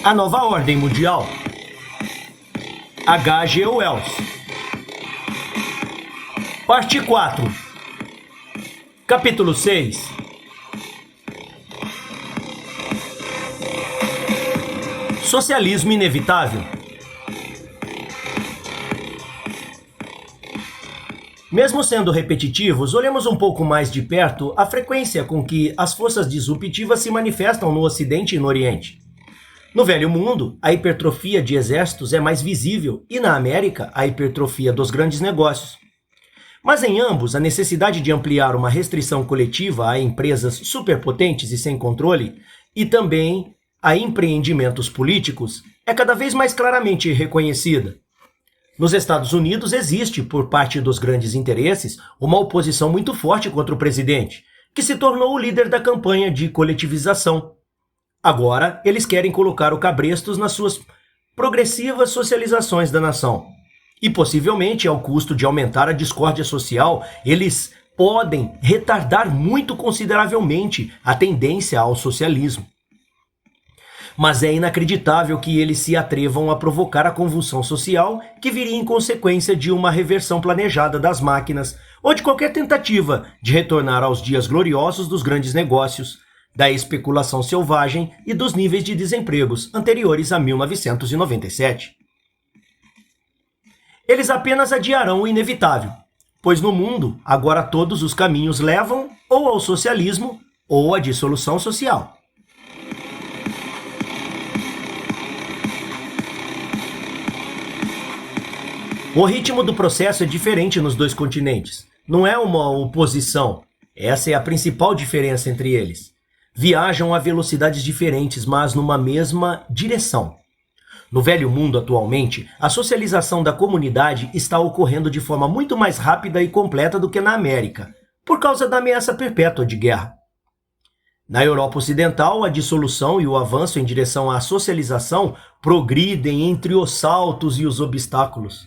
A nova ordem mundial. H.G. Wells. Parte 4. Capítulo 6. Socialismo inevitável. Mesmo sendo repetitivos, olhemos um pouco mais de perto a frequência com que as forças disruptivas se manifestam no Ocidente e no Oriente. No Velho Mundo, a hipertrofia de exércitos é mais visível e, na América, a hipertrofia dos grandes negócios. Mas em ambos, a necessidade de ampliar uma restrição coletiva a empresas superpotentes e sem controle, e também a empreendimentos políticos, é cada vez mais claramente reconhecida. Nos Estados Unidos existe, por parte dos grandes interesses, uma oposição muito forte contra o presidente, que se tornou o líder da campanha de coletivização. Agora, eles querem colocar o cabrestos nas suas progressivas socializações da nação. E possivelmente, ao custo de aumentar a discórdia social, eles podem retardar muito consideravelmente a tendência ao socialismo. Mas é inacreditável que eles se atrevam a provocar a convulsão social que viria em consequência de uma reversão planejada das máquinas ou de qualquer tentativa de retornar aos dias gloriosos dos grandes negócios, da especulação selvagem e dos níveis de desempregos anteriores a 1997. Eles apenas adiarão o inevitável, pois no mundo agora todos os caminhos levam ou ao socialismo ou à dissolução social. O ritmo do processo é diferente nos dois continentes. Não é uma oposição. Essa é a principal diferença entre eles. Viajam a velocidades diferentes, mas numa mesma direção. No Velho Mundo, atualmente, a socialização da comunidade está ocorrendo de forma muito mais rápida e completa do que na América, por causa da ameaça perpétua de guerra. Na Europa Ocidental, a dissolução e o avanço em direção à socialização progridem entre os saltos e os obstáculos.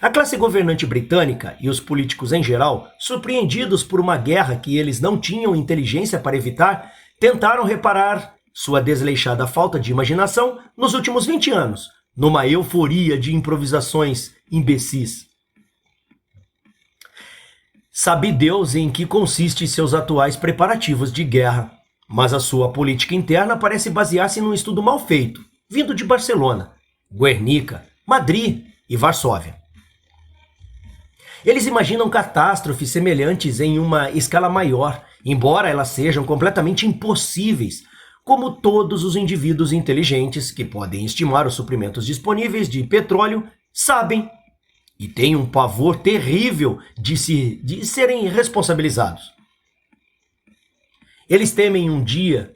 A classe governante britânica e os políticos em geral, surpreendidos por uma guerra que eles não tinham inteligência para evitar, tentaram reparar sua desleixada falta de imaginação nos últimos 20 anos, numa euforia de improvisações imbecis. Sabe Deus em que consistem seus atuais preparativos de guerra, mas a sua política interna parece basear-se num estudo mal feito, vindo de Barcelona, Guernica, Madrid e Varsóvia. Eles imaginam catástrofes semelhantes em uma escala maior, embora elas sejam completamente impossíveis, como todos os indivíduos inteligentes que podem estimar os suprimentos disponíveis de petróleo sabem e têm um pavor terrível de serem responsabilizados. Eles temem um dia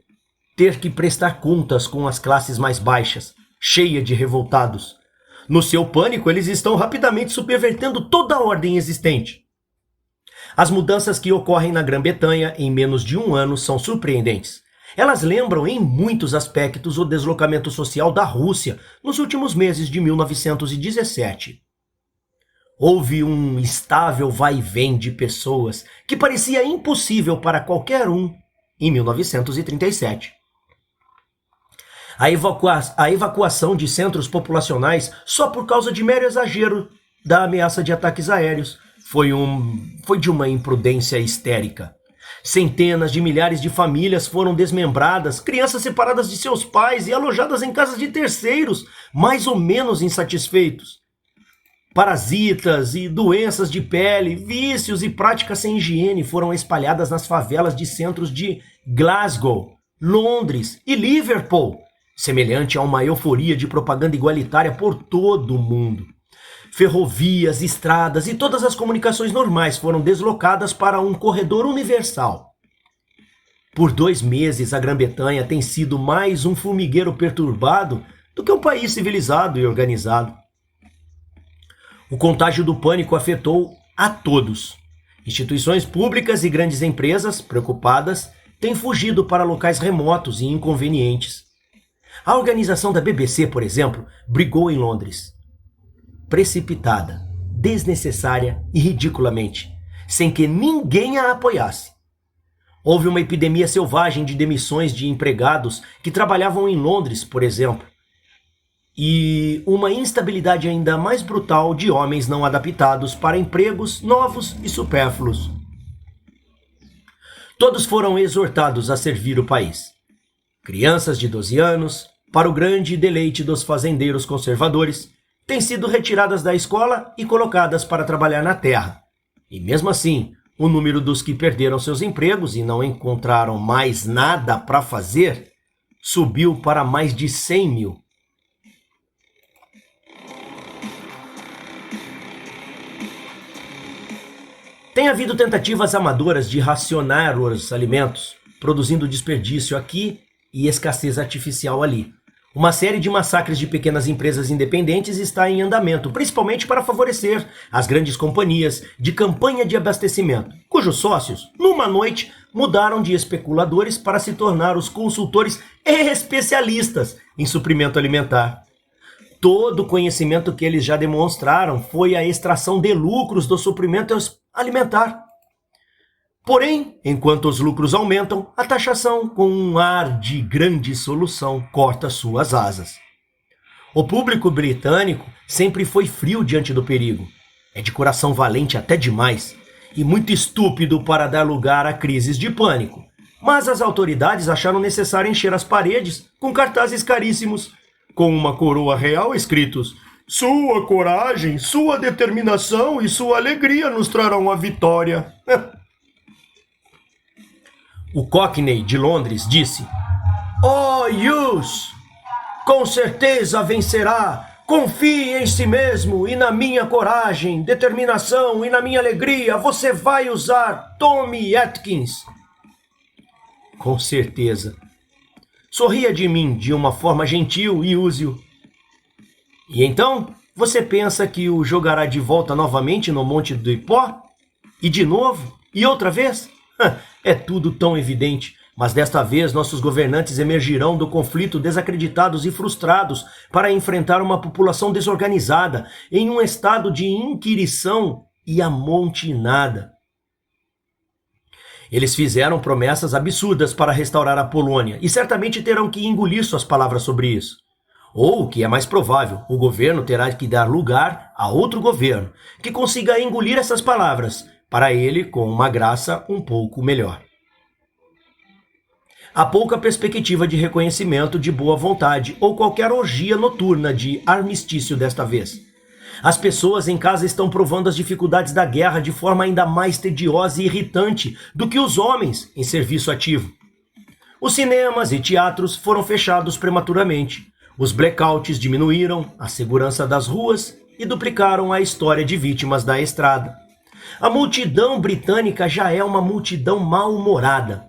ter que prestar contas com as classes mais baixas, cheia de revoltados. No seu pânico, eles estão rapidamente subvertendo toda a ordem existente. As mudanças que ocorrem na Grã-Bretanha em menos de um ano são surpreendentes. Elas lembram em muitos aspectos o deslocamento social da Rússia nos últimos meses de 1917. Houve um estável vai-vem de pessoas que parecia impossível para qualquer um em 1937. A evacuação de centros populacionais só por causa de mero exagero da ameaça de ataques aéreos foi de uma imprudência histérica. Centenas de milhares de famílias foram desmembradas, crianças separadas de seus pais e alojadas em casas de terceiros, mais ou menos insatisfeitos. Parasitas e doenças de pele, vícios e práticas sem higiene foram espalhadas nas favelas de centros de Glasgow, Londres e Liverpool, semelhante a uma euforia de propaganda igualitária por todo o mundo. Ferrovias, estradas e todas as comunicações normais foram deslocadas para um corredor universal. Por 2 meses, a Grã-Bretanha tem sido mais um formigueiro perturbado do que um país civilizado e organizado. O contágio do pânico afetou a todos. Instituições públicas e grandes empresas, preocupadas, têm fugido para locais remotos e inconvenientes. A organização da BBC, por exemplo, brigou em Londres. Precipitada, desnecessária e ridiculamente, sem que ninguém a apoiasse. Houve uma epidemia selvagem de demissões de empregados que trabalhavam em Londres, por exemplo. e uma instabilidade ainda mais brutal de homens não adaptados para empregos novos e supérfluos. Todos foram exortados a servir o país. Crianças de 12 anos, para o grande deleite dos fazendeiros conservadores, têm sido retiradas da escola e colocadas para trabalhar na terra. E mesmo assim, o número dos que perderam seus empregos e não encontraram mais nada para fazer subiu para mais de 100 mil. Tem havido tentativas amadoras de racionar os alimentos, produzindo desperdício aqui e escassez artificial ali. Uma série de massacres de pequenas empresas independentes está em andamento, principalmente para favorecer as grandes companhias de campanha de abastecimento, cujos sócios, numa noite, mudaram de especuladores para se tornar os consultores especialistas em suprimento alimentar. Todo o conhecimento que eles já demonstraram foi a extração de lucros do suprimento alimentar. Porém, enquanto os lucros aumentam, a taxação, com um ar de grande solução, corta suas asas. O público britânico sempre foi frio diante do perigo. É de coração valente até demais e muito estúpido para dar lugar a crises de pânico. Mas as autoridades acharam necessário encher as paredes com cartazes caríssimos, com uma coroa real escritos: "Sua coragem, sua determinação e sua alegria nos trarão a vitória." O Cockney de Londres disse: "Oh, Hughes, com certeza vencerá. Confie em si mesmo e na minha coragem, determinação e na minha alegria. Você vai usar Tommy Atkins." Com certeza. Sorria de mim de uma forma gentil e use-o. E então, você pensa que o jogará de volta novamente no Monte do Ipó? E de novo? E outra vez? É tudo tão evidente, mas desta vez nossos governantes emergirão do conflito desacreditados e frustrados para enfrentar uma população desorganizada em um estado de inquirição e amontinada. Eles fizeram promessas absurdas para restaurar a Polônia e certamente terão que engolir suas palavras sobre isso. Ou, o que é mais provável, o governo terá que dar lugar a outro governo que consiga engolir essas palavras, para ele com uma graça um pouco melhor. Há pouca perspectiva de reconhecimento de boa vontade ou qualquer orgia noturna de armistício desta vez. As pessoas em casa estão provando as dificuldades da guerra de forma ainda mais tediosa e irritante do que os homens em serviço ativo. Os cinemas e teatros foram fechados prematuramente. Os blackouts diminuíram a segurança das ruas e duplicaram a história de vítimas da estrada. A multidão britânica já é uma multidão mal-humorada.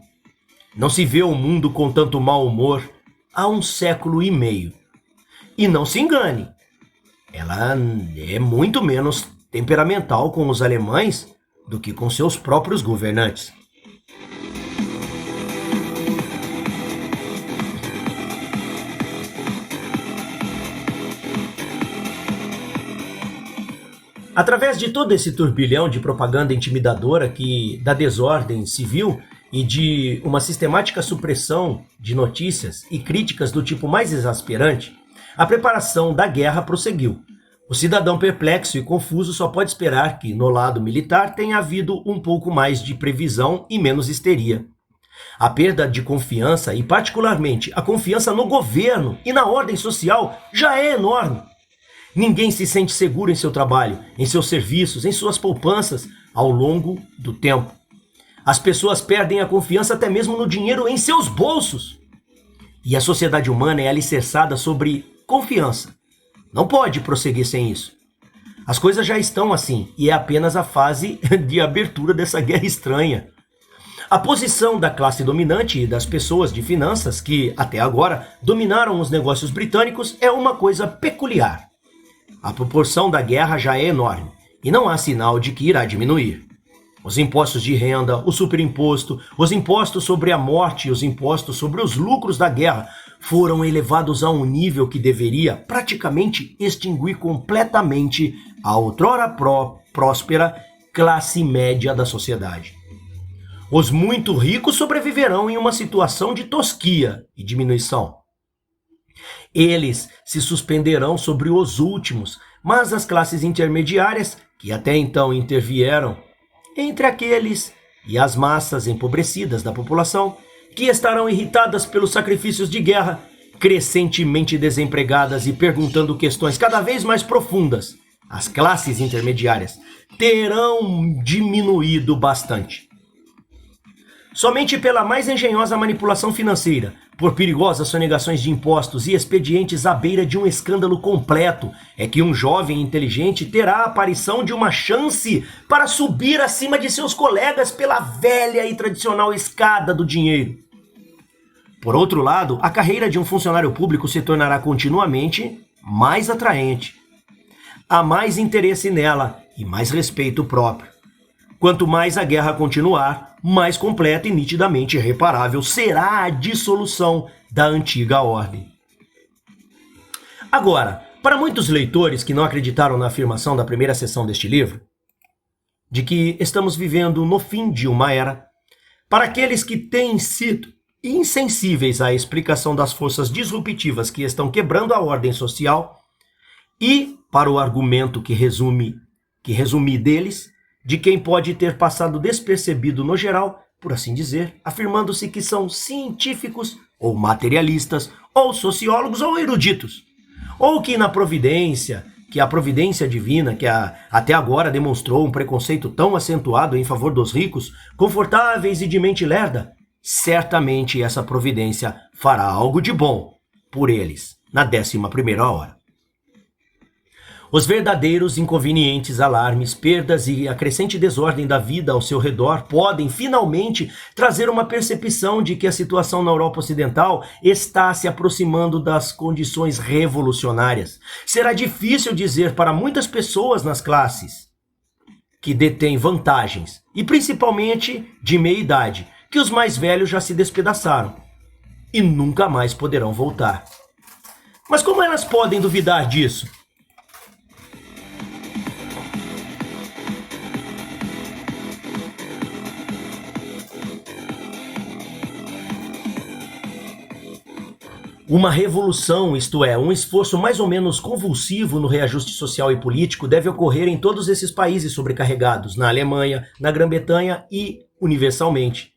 Não se vê o mundo com tanto mau humor há 1 século e meio. E não se engane, ela é muito menos temperamental com os alemães do que com seus próprios governantes. Através de todo esse turbilhão de propaganda intimidadora da desordem civil e de uma sistemática supressão de notícias e críticas do tipo mais exasperante, a preparação da guerra prosseguiu. O cidadão perplexo e confuso só pode esperar que, no lado militar, tenha havido um pouco mais de previsão e menos histeria. A perda de confiança, e particularmente a confiança no governo e na ordem social, já é enorme. Ninguém se sente seguro em seu trabalho, em seus serviços, em suas poupanças, ao longo do tempo. As pessoas perdem a confiança até mesmo no dinheiro em seus bolsos. E a sociedade humana é alicerçada sobre confiança. Não pode prosseguir sem isso. As coisas já estão assim, e é apenas a fase de abertura dessa guerra estranha. A posição da classe dominante e das pessoas de finanças que, até agora, dominaram os negócios britânicos é uma coisa peculiar. A proporção da guerra já é enorme, e não há sinal de que irá diminuir. Os impostos de renda, o superimposto, os impostos sobre a morte e os impostos sobre os lucros da guerra foram elevados a um nível que deveria praticamente extinguir completamente a outrora próspera classe média da sociedade. Os muito ricos sobreviverão em uma situação de tosquia e diminuição. Eles se suspenderão sobre os últimos, mas as classes intermediárias, que até então intervieram entre aqueles e as massas empobrecidas da população, que estarão irritadas pelos sacrifícios de guerra, crescentemente desempregadas e perguntando questões cada vez mais profundas, as classes intermediárias terão diminuído bastante. Somente pela mais engenhosa manipulação financeira, por perigosas sonegações de impostos e expedientes à beira de um escândalo completo, é que um jovem inteligente terá a aparição de uma chance para subir acima de seus colegas pela velha e tradicional escada do dinheiro. Por outro lado, a carreira de um funcionário público se tornará continuamente mais atraente. Há mais interesse nela e mais respeito próprio. Quanto mais a guerra continuar, mais completa e nitidamente irreparável será a dissolução da antiga ordem. Agora, para muitos leitores que não acreditaram na afirmação da primeira seção deste livro, de que estamos vivendo no fim de uma era, para aqueles que têm sido insensíveis à explicação das forças disruptivas que estão quebrando a ordem social, e para o argumento que resumi deles, de quem pode ter passado despercebido no geral, por assim dizer, afirmando-se que são científicos, ou materialistas, ou sociólogos, ou eruditos, ou que a providência divina, que até agora demonstrou um preconceito tão acentuado em favor dos ricos, confortáveis e de mente lerda, certamente essa providência fará algo de bom por eles, na 11ª hora. Os verdadeiros inconvenientes, alarmes, perdas e a crescente desordem da vida ao seu redor podem, finalmente, trazer uma percepção de que a situação na Europa Ocidental está se aproximando das condições revolucionárias. Será difícil dizer para muitas pessoas nas classes que detêm vantagens, e principalmente de meia idade, que os mais velhos já se despedaçaram e nunca mais poderão voltar. Mas como elas podem duvidar disso? Uma revolução, isto é, um esforço mais ou menos convulsivo no reajuste social e político deve ocorrer em todos esses países sobrecarregados, na Alemanha, na Grã-Bretanha e universalmente.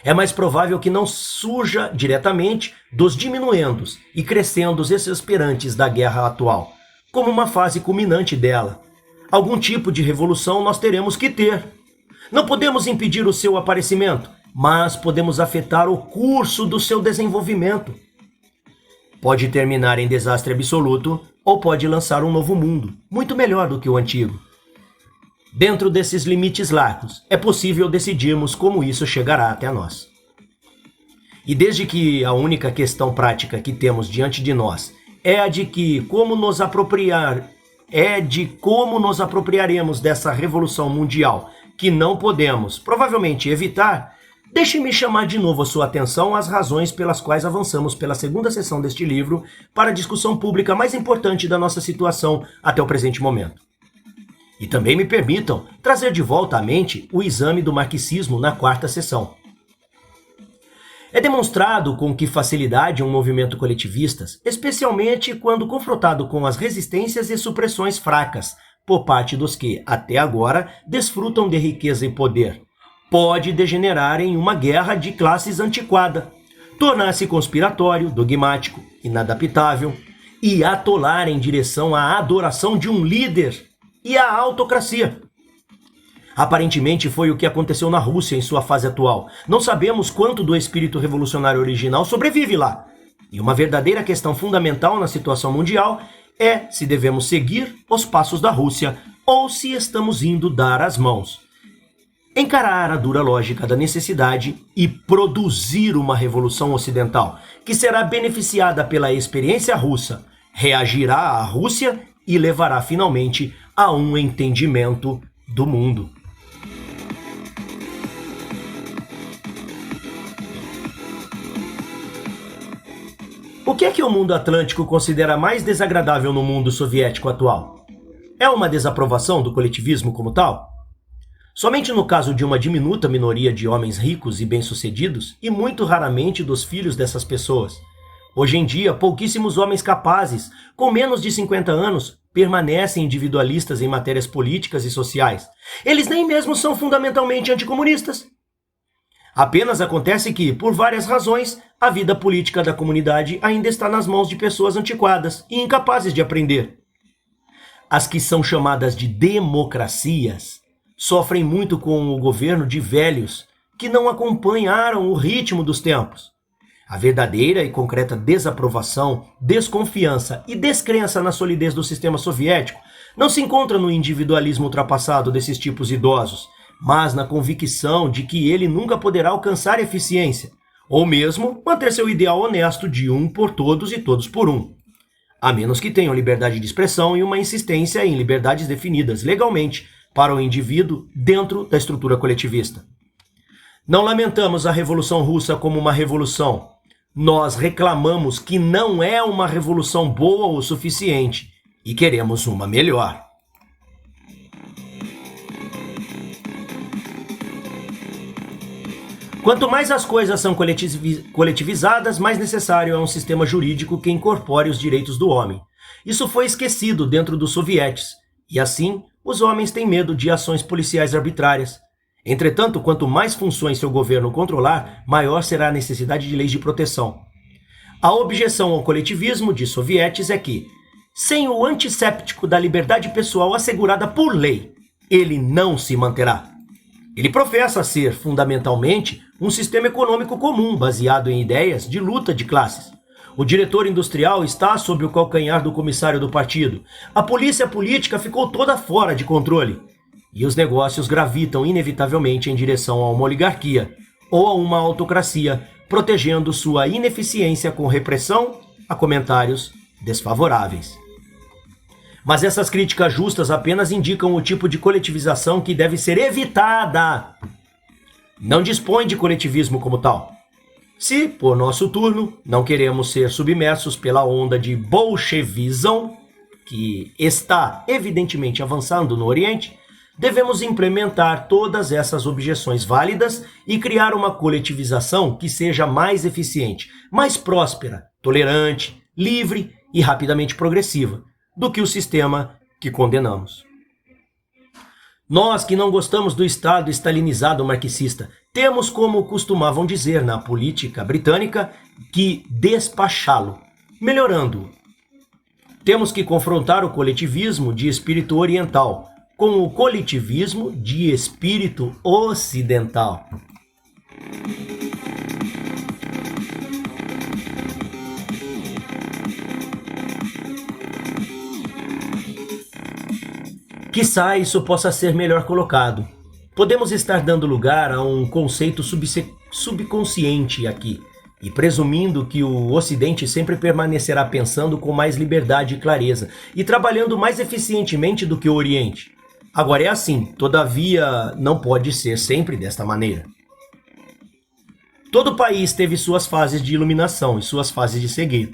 É mais provável que não surja diretamente dos diminuendos e crescendos exasperantes da guerra atual, como uma fase culminante dela. Algum tipo de revolução nós teremos que ter. Não podemos impedir o seu aparecimento, mas podemos afetar o curso do seu desenvolvimento. Pode terminar em desastre absoluto ou pode lançar um novo mundo, muito melhor do que o antigo. Dentro desses limites largos, é possível decidirmos como isso chegará até nós. E desde que a única questão prática que temos diante de nós é a de como nos apropriaremos dessa revolução mundial que não podemos, provavelmente, evitar, deixe-me chamar de novo a sua atenção às razões pelas quais avançamos pela segunda sessão deste livro para a discussão pública mais importante da nossa situação até o presente momento. E também me permitam trazer de volta à mente o exame do marxismo na 4ª sessão. É demonstrado com que facilidade um movimento coletivista, especialmente quando confrontado com as resistências e supressões fracas por parte dos que, até agora, desfrutam de riqueza e poder, pode degenerar em uma guerra de classes antiquada, tornar-se conspiratório, dogmático, inadaptável e atolar em direção à adoração de um líder e à autocracia. Aparentemente foi o que aconteceu na Rússia em sua fase atual. Não sabemos quanto do espírito revolucionário original sobrevive lá. E uma verdadeira questão fundamental na situação mundial é se devemos seguir os passos da Rússia ou se estamos indo dar as mãos. Encarar a dura lógica da necessidade e produzir uma revolução ocidental, que será beneficiada pela experiência russa, reagirá à Rússia e levará finalmente a um entendimento do mundo. O que é que o mundo atlântico considera mais desagradável no mundo soviético atual? É uma desaprovação do coletivismo como tal? Somente no caso de uma diminuta minoria de homens ricos e bem-sucedidos, e muito raramente dos filhos dessas pessoas. Hoje em dia, pouquíssimos homens capazes, com menos de 50 anos, permanecem individualistas em matérias políticas e sociais. Eles nem mesmo são fundamentalmente anticomunistas. Apenas acontece que, por várias razões, a vida política da comunidade ainda está nas mãos de pessoas antiquadas e incapazes de aprender. As que são chamadas de democracias sofrem muito com o governo de velhos que não acompanharam o ritmo dos tempos. A verdadeira e concreta desaprovação, desconfiança e descrença na solidez do sistema soviético não se encontra no individualismo ultrapassado desses tipos idosos, mas na convicção de que ele nunca poderá alcançar eficiência, ou mesmo manter seu ideal honesto de um por todos e todos por um, a menos que tenham liberdade de expressão e uma insistência em liberdades definidas legalmente para o indivíduo dentro da estrutura coletivista. Não lamentamos a Revolução Russa como uma revolução. Nós reclamamos que não é uma revolução boa o suficiente e queremos uma melhor. Quanto mais as coisas são coletivizadas, mais necessário é um sistema jurídico que incorpore os direitos do homem. Isso foi esquecido dentro dos sovietes, e assim os homens têm medo de ações policiais arbitrárias. Entretanto, quanto mais funções seu governo controlar, maior será a necessidade de leis de proteção. A objeção ao coletivismo de sovietes é que, sem o antisséptico da liberdade pessoal assegurada por lei, ele não se manterá. Ele professa ser, fundamentalmente, um sistema econômico comum baseado em ideias de luta de classes. O diretor industrial está sob o calcanhar do comissário do partido. A polícia política ficou toda fora de controle. E os negócios gravitam inevitavelmente em direção a uma oligarquia ou a uma autocracia, protegendo sua ineficiência com repressão a comentários desfavoráveis. Mas essas críticas justas apenas indicam o tipo de coletivização que deve ser evitada. Não dispõe de coletivismo como tal. Se, por nosso turno, não queremos ser submersos pela onda de bolchevismo, que está evidentemente avançando no Oriente, devemos implementar todas essas objeções válidas e criar uma coletivização que seja mais eficiente, mais próspera, tolerante, livre e rapidamente progressiva do que o sistema que condenamos. Nós que não gostamos do Estado stalinizado marxista, temos, como costumavam dizer na política britânica, que despachá-lo, melhorando-o. Temos que confrontar o coletivismo de espírito oriental com o coletivismo de espírito ocidental. Quizá isso possa ser melhor colocado. Podemos estar dando lugar a um conceito subconsciente aqui, e presumindo que o Ocidente sempre permanecerá pensando com mais liberdade e clareza, e trabalhando mais eficientemente do que o Oriente. Agora é assim, todavia não pode ser sempre desta maneira. Todo país teve suas fases de iluminação e suas fases de cegueira.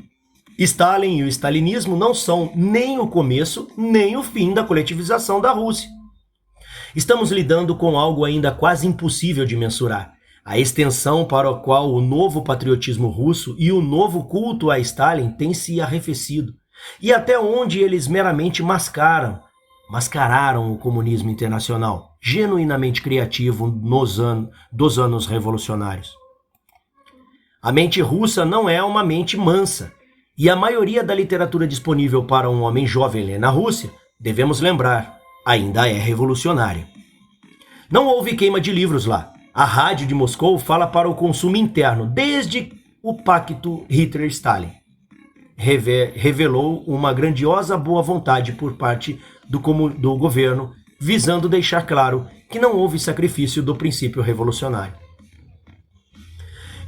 Stalin e o stalinismo não são nem o começo, nem o fim da coletivização da Rússia. Estamos lidando com algo ainda quase impossível de mensurar, a extensão para a qual o novo patriotismo russo e o novo culto a Stalin têm se arrefecido, e até onde eles meramente mascararam o comunismo internacional, genuinamente criativo dos anos revolucionários. A mente russa não é uma mente mansa, e a maioria da literatura disponível para um homem jovem ler na Rússia, devemos lembrar, ainda é revolucionária. Não houve queima de livros lá. A rádio de Moscou fala para o consumo interno desde o pacto Hitler-Stalin. Revelou uma grandiosa boa vontade por parte do governo, visando deixar claro que não houve sacrifício do princípio revolucionário.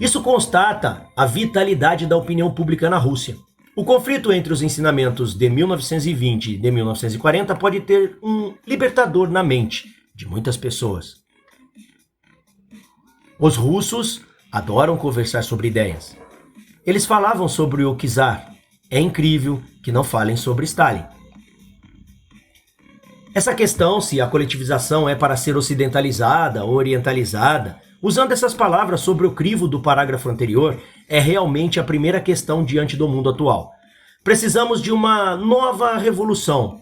Isso constata a vitalidade da opinião pública na Rússia. O conflito entre os ensinamentos de 1920 e de 1940 pode ter um libertador na mente de muitas pessoas. Os russos adoram conversar sobre ideias. Eles falavam sobre o czar. É incrível que não falem sobre Stalin. Essa questão, se a coletivização é para ser ocidentalizada ou orientalizada, usando essas palavras sobre o crivo do parágrafo anterior, é realmente a primeira questão diante do mundo atual. Precisamos de uma nova revolução,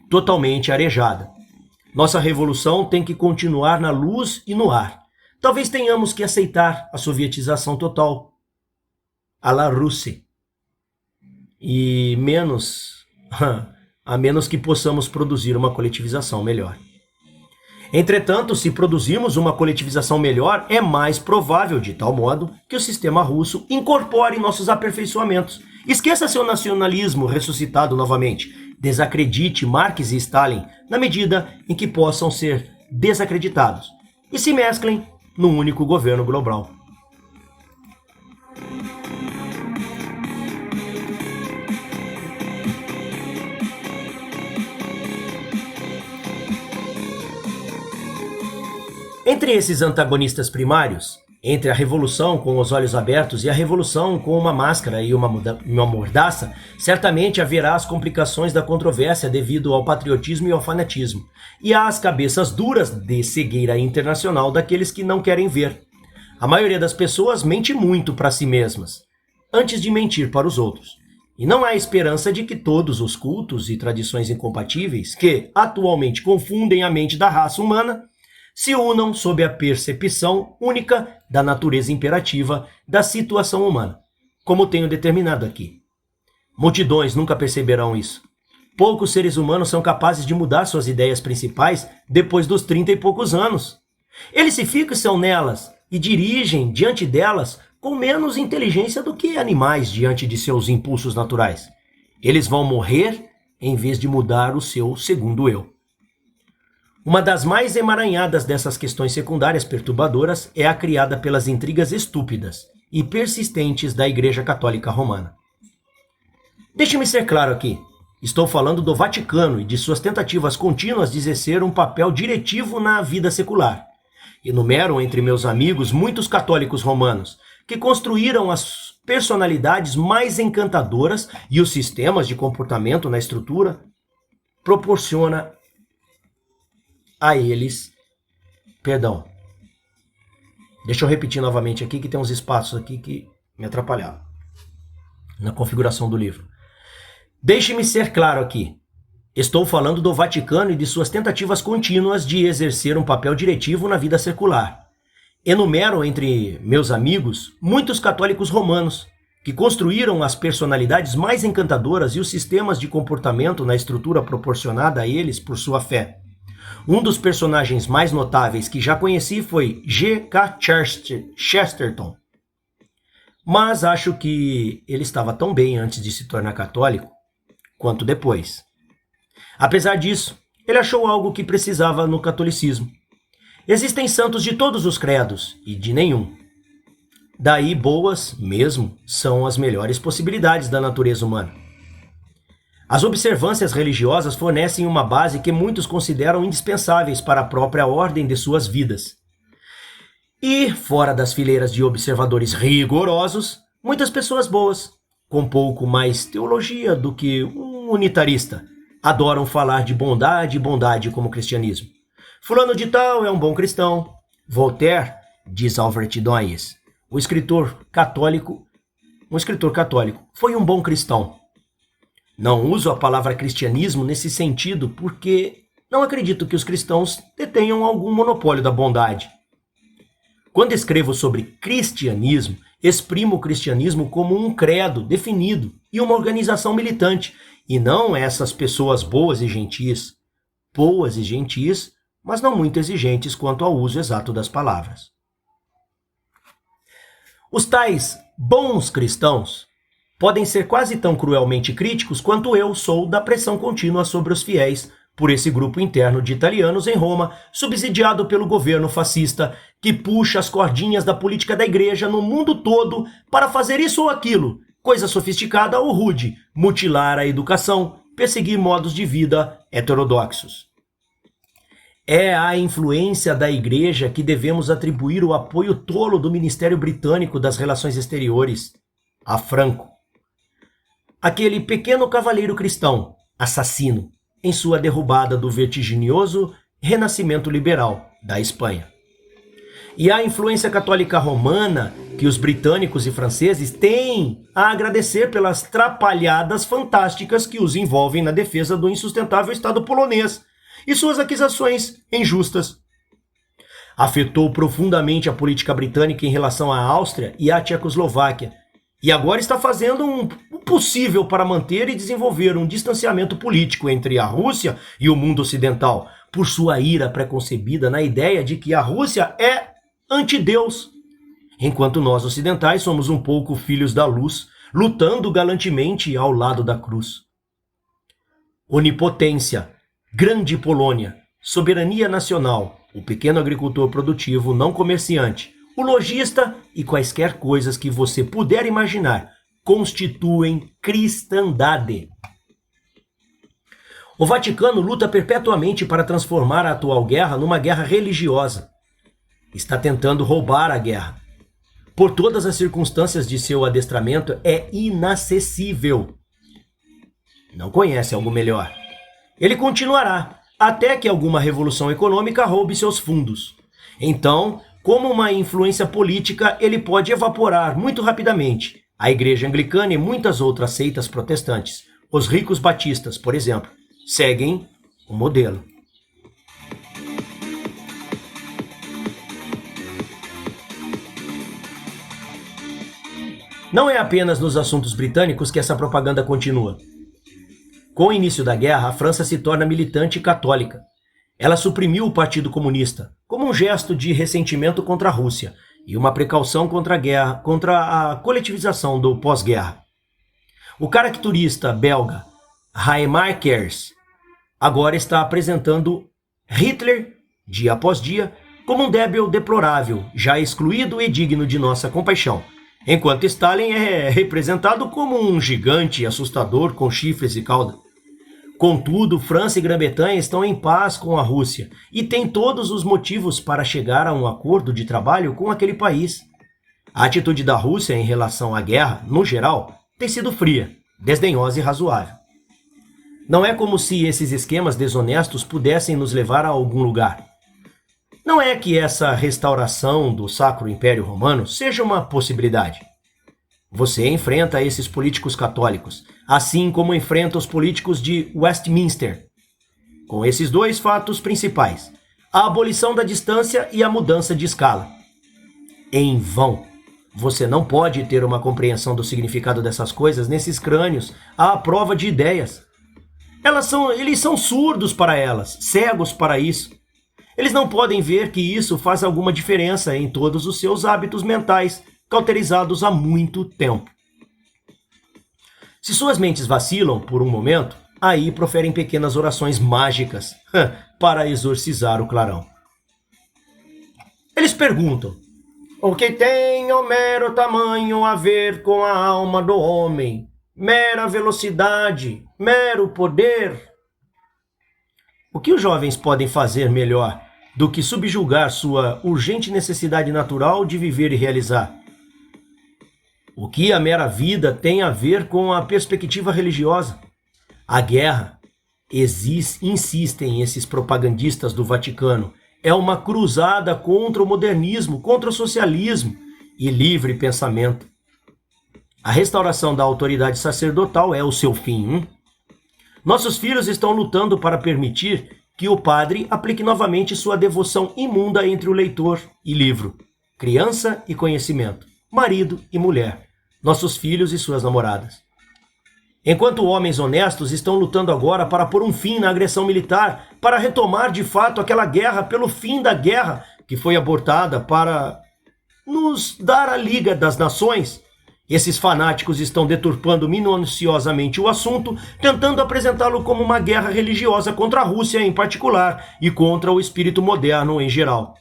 totalmente arejada. Nossa revolução tem que continuar na luz e no ar. Talvez tenhamos que aceitar a sovietização total, a la Rússia, e a menos que possamos produzir uma coletivização melhor. Entretanto, se produzirmos uma coletivização melhor, é mais provável, de tal modo, que o sistema russo incorpore nossos aperfeiçoamentos. Esqueça seu nacionalismo ressuscitado novamente. Desacredite Marx e Stalin na medida em que possam ser desacreditados e se mesclem num único governo global. Entre esses antagonistas primários, entre a revolução com os olhos abertos e a revolução com uma máscara e uma mordaça, certamente haverá as complicações da controvérsia devido ao patriotismo e ao fanatismo, e às cabeças duras de cegueira internacional daqueles que não querem ver. A maioria das pessoas mente muito para si mesmas, antes de mentir para os outros. E não há esperança de que todos os cultos e tradições incompatíveis, que atualmente confundem a mente da raça humana, se unam sob a percepção única da natureza imperativa da situação humana, como tenho determinado aqui. Multidões nunca perceberão isso. Poucos seres humanos são capazes de mudar suas ideias principais depois dos 30 e poucos anos. Eles se fixam nelas e dirigem diante delas com menos inteligência do que animais diante de seus impulsos naturais. Eles vão morrer em vez de mudar o seu segundo eu. Uma das mais emaranhadas dessas questões secundárias perturbadoras é a criada pelas intrigas estúpidas e persistentes da Igreja Católica Romana. Deixe-me ser claro aqui. Estou falando do Vaticano e de suas tentativas contínuas de exercer um papel diretivo na vida secular. Enumero entre meus amigos muitos católicos romanos que construíram as personalidades mais encantadoras e os sistemas de comportamento na estrutura proporciona a eles, deixa eu repetir novamente aqui que tem uns espaços aqui que me atrapalharam na configuração do livro. Deixe-me ser claro aqui. Estou falando do Vaticano e de suas tentativas contínuas de exercer um papel diretivo na vida secular. Enumero entre meus amigos muitos católicos romanos que construíram as personalidades mais encantadoras e os sistemas de comportamento na estrutura proporcionada a eles por sua fé. Um dos personagens mais notáveis que já conheci foi G.K. Chesterton. Mas acho que ele estava tão bem antes de se tornar católico quanto depois. Apesar disso, ele achou algo que precisava no catolicismo. Existem santos de todos os credos e de nenhum. Daí boas, mesmo, são as melhores possibilidades da natureza humana. As observâncias religiosas fornecem uma base que muitos consideram indispensáveis para a própria ordem de suas vidas. E, fora das fileiras de observadores rigorosos, muitas pessoas boas, com pouco mais teologia do que um unitarista, adoram falar de bondade e bondade como cristianismo. Fulano de tal é um bom cristão. Voltaire, diz Albert Doyes, um escritor católico, foi um bom cristão. Não uso a palavra cristianismo nesse sentido porque não acredito que os cristãos detenham algum monopólio da bondade. Quando escrevo sobre cristianismo, exprimo o cristianismo como um credo definido e uma organização militante, e não essas pessoas boas e gentis, mas não muito exigentes quanto ao uso exato das palavras. Os tais bons cristãos podem ser quase tão cruelmente críticos quanto eu sou da pressão contínua sobre os fiéis por esse grupo interno de italianos em Roma, subsidiado pelo governo fascista, que puxa as cordinhas da política da igreja no mundo todo para fazer isso ou aquilo, coisa sofisticada ou rude, mutilar a educação, perseguir modos de vida heterodoxos. É à influência da igreja que devemos atribuir o apoio tolo do Ministério Britânico das Relações Exteriores a Franco. Aquele pequeno cavaleiro cristão, assassino, em sua derrubada do vertiginoso renascimento liberal da Espanha. E a influência católica romana que os britânicos e franceses têm a agradecer pelas trapalhadas fantásticas que os envolvem na defesa do insustentável Estado polonês e suas acusações injustas. Afetou profundamente a política britânica em relação à Áustria e à Tchecoslováquia, e agora está fazendo o possível para manter e desenvolver um distanciamento político entre a Rússia e o mundo ocidental, por sua ira preconcebida na ideia de que a Rússia é antideus, enquanto nós ocidentais somos um pouco filhos da luz, lutando galantemente ao lado da cruz. Onipotência, grande Polônia, soberania nacional, o pequeno agricultor produtivo não comerciante, o lojista e quaisquer coisas que você puder imaginar constituem cristandade. O Vaticano luta perpetuamente para transformar a atual guerra numa guerra religiosa. Está tentando roubar a guerra. Por todas as circunstâncias de seu adestramento, é inacessível. Não conhece algo melhor. Ele continuará, até que alguma revolução econômica roube seus fundos. Então, como uma influência política, ele pode evaporar muito rapidamente a Igreja Anglicana e muitas outras seitas protestantes. Os ricos batistas, por exemplo, seguem o modelo. Não é apenas nos assuntos britânicos que essa propaganda continua. Com o início da guerra, a França se torna militante católica. Ela suprimiu o Partido Comunista, como um gesto de ressentimento contra a Rússia e uma precaução contra a guerra, contra a coletivização do pós-guerra. O caricaturista belga Reijmakers agora está apresentando Hitler, dia após dia, como um débil deplorável, já excluído e digno de nossa compaixão, enquanto Stalin é representado como um gigante assustador com chifres e cauda. Contudo, França e Grã-Bretanha estão em paz com a Rússia e têm todos os motivos para chegar a um acordo de trabalho com aquele país. A atitude da Rússia em relação à guerra, no geral, tem sido fria, desdenhosa e razoável. Não é como se esses esquemas desonestos pudessem nos levar a algum lugar. Não é que essa restauração do Sacro Império Romano seja uma possibilidade. Você enfrenta esses políticos católicos, assim como enfrenta os políticos de Westminster, com esses dois fatos principais, a abolição da distância e a mudança de escala. Em vão. Você não pode ter uma compreensão do significado dessas coisas nesses crânios à prova de ideias. Eles são surdos para elas, cegos para isso. Eles não podem ver que isso faz alguma diferença em todos os seus hábitos mentais, cauterizados há muito tempo. Se suas mentes vacilam por um momento, aí proferem pequenas orações mágicas para exorcizar o clarão. Eles perguntam: o que tem o mero tamanho a ver com a alma do homem? Mera velocidade, mero poder? O que os jovens podem fazer melhor do que subjugar sua urgente necessidade natural de viver e realizar? O que a mera vida tem a ver com a perspectiva religiosa? A guerra, insistem esses propagandistas do Vaticano, é uma cruzada contra o modernismo, contra o socialismo e livre pensamento. A restauração da autoridade sacerdotal é o seu fim. Nossos filhos estão lutando para permitir que o padre aplique novamente sua devoção imunda entre o leitor e livro, criança e conhecimento, marido e mulher, nossos filhos e suas namoradas. Enquanto homens honestos estão lutando agora para pôr um fim na agressão militar, para retomar de fato aquela guerra pelo fim da guerra que foi abortada para nos dar a Liga das Nações, esses fanáticos estão deturpando minuciosamente o assunto, tentando apresentá-lo como uma guerra religiosa contra a Rússia em particular e contra o espírito moderno em geral.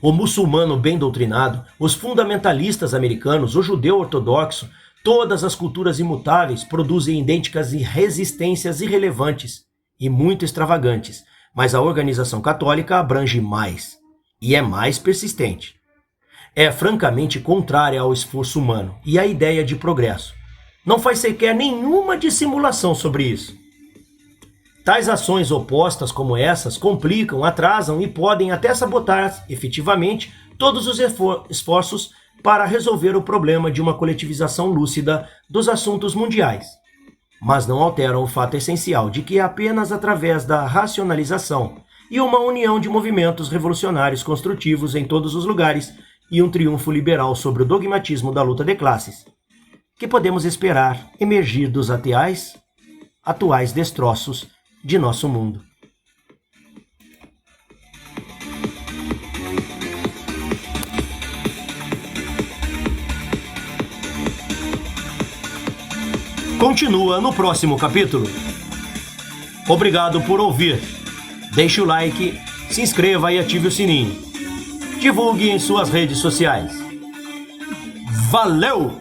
O muçulmano bem doutrinado, os fundamentalistas americanos, o judeu ortodoxo, todas as culturas imutáveis produzem idênticas resistências irrelevantes e muito extravagantes, mas a organização católica abrange mais e é mais persistente. É francamente contrária ao esforço humano e à ideia de progresso. Não faz sequer nenhuma dissimulação sobre isso. Tais ações opostas como essas complicam, atrasam e podem até sabotar efetivamente todos os esforços para resolver o problema de uma coletivização lúcida dos assuntos mundiais, mas não alteram o fato essencial de que é apenas através da racionalização e uma união de movimentos revolucionários construtivos em todos os lugares e um triunfo liberal sobre o dogmatismo da luta de classes que podemos esperar emergir dos atuais destroços de nosso mundo. Continua no próximo capítulo. Obrigado por ouvir. Deixe o like, se inscreva e ative o sininho. Divulgue em suas redes sociais. Valeu!